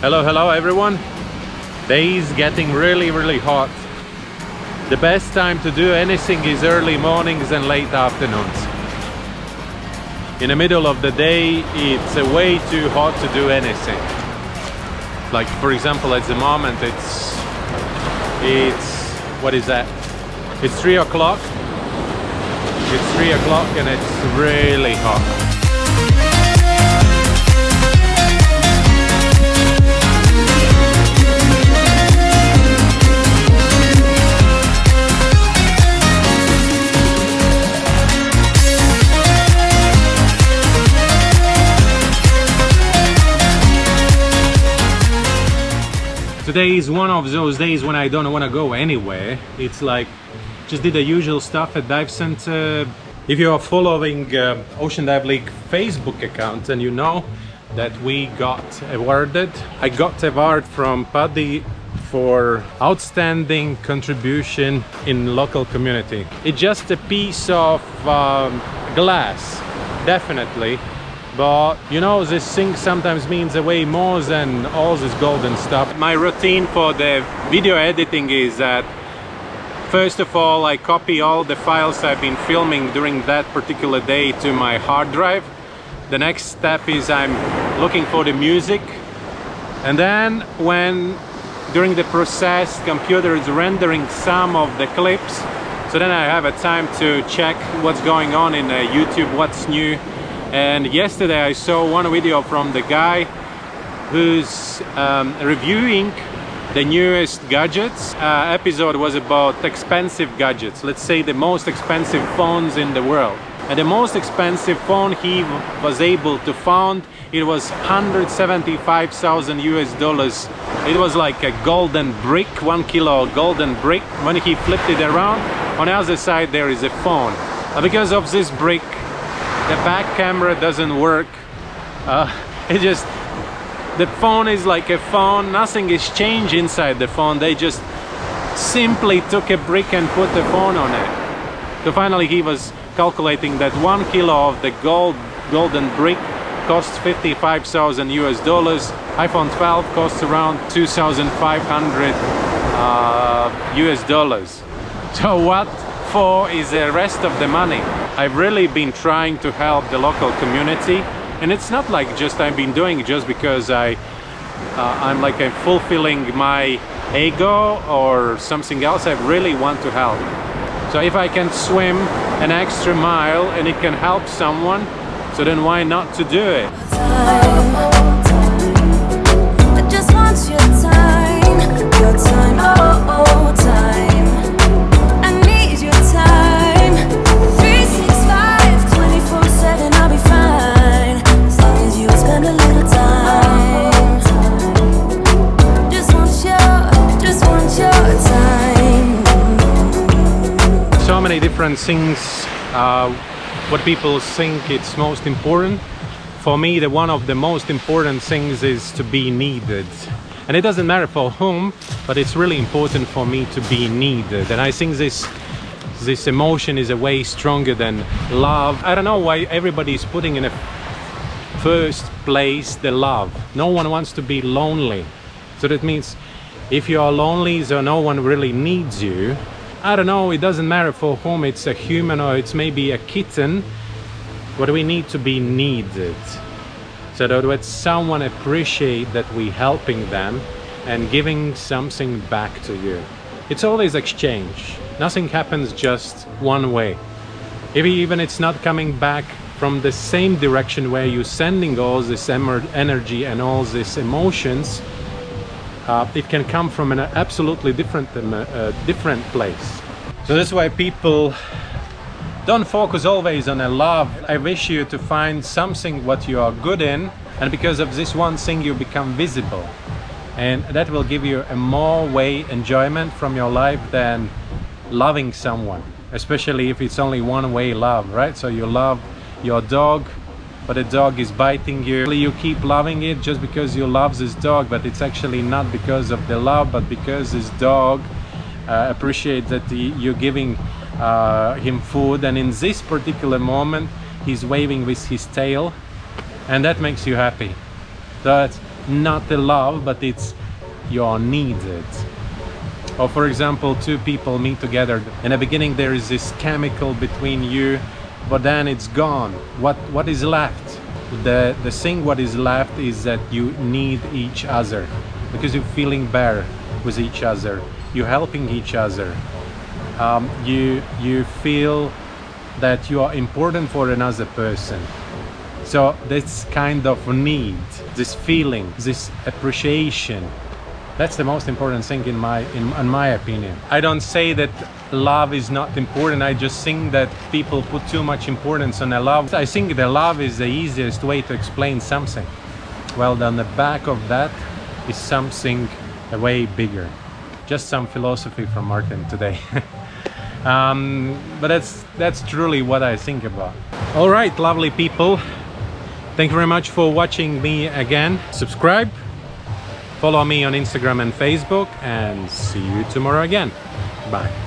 Hello everyone. Day is getting really hot. The best time to do anything is early mornings and late afternoons. In the middle of the day it's way too hot to do anything. Like for example at the moment it's what is that? It's 3 o'clock. It's 3 o'clock and it's really hot. Today is one of those days when I don't want to go anywhere. It's like just did the usual stuff at dive center. If you are following Ocean Dive League Facebook account, and you know that we got awarded. I got award from Paddy for outstanding contribution in local community. It's just a piece of glass, definitely. But you know, this thing sometimes means way more than all this golden stuff. My routine for the video editing is that first of all I copy all the files I've been filming during that particular day to my hard drive. The next step is I'm looking for the music, and then when during the process computer is rendering some of the clips, so then I have a time to check what's going on in YouTube, what's new. And yesterday I saw one video from the guy who's reviewing the newest gadgets. Episode was about expensive gadgets, let's say the most expensive phones in the world. And the most expensive phone he was able to find, it was 175,000 US dollars. It was like a golden brick, 1 kilo golden brick. When he flipped it around, on the other side there is a phone. Because of this brick, the back camera doesn't work. The phone is like a phone, nothing is changed inside the phone. They just simply took a brick and put the phone on it. So finally he was calculating that 1 kilo of the golden brick costs 55,000 US dollars. iPhone 12 costs around 2,500 US dollars. So what for is the rest of the money? I've really been trying to help the local community, and it's not like just I've been doing it just because I'm like fulfilling my ego or something else. I really want to help. So if I can swim an extra mile and it can help someone, so then why not to do it? I just want your time, oh time. I need your time. 365, 24/7, I'll be fine as long as you spend a little time. Just want your time. So many different things. What people think it's most important. For me, one of the most important things is to be needed. And it doesn't matter for whom, but it's really important for me to be needed. And I think this emotion is a way stronger than love. I don't know why everybody is putting in a first place the love. No one wants to be lonely. So that means if you are lonely, so no one really needs you. I don't know, it doesn't matter for whom, it's a human or it's maybe a kitten, but we need to be needed. So that when someone appreciate that we helping them and giving something back to you. It's always exchange. Nothing happens just one way. If even it's not coming back from the same direction where you're sending all this energy and all these emotions, it can come from an absolutely different place. So that's why people don't focus always on a love. I wish you to find something what you are good in, and because of this one thing you become visible, and that will give you a more way enjoyment from your life than loving someone, especially if it's only one way love, right? So you love your dog, but the dog is biting you. You keep loving it just because you love this dog, but it's actually not because of the love, but because this dog appreciates that you're giving him food, and in this particular moment he's waving with his tail, and that makes you happy. That not the love, but it's you're needed. Or for example, two people meet together. In the beginning there is this chemical between you, but then it's gone. What is left? The thing what is left is that you need each other, because you're feeling better with each other, you're helping each other, you feel that you are important for another person. So this kind of need, this feeling, this appreciation, that's the most important thing in my opinion. I don't say that love is not important, I just think that people put too much importance on the love. I think the love is the easiest way to explain something. Well, on the back of that is something way bigger. Just some philosophy from Martin today. But that's truly what I think about. All right, lovely people. Thank you very much for watching me again. Subscribe. Follow me on Instagram and Facebook, and see you tomorrow again. Bye.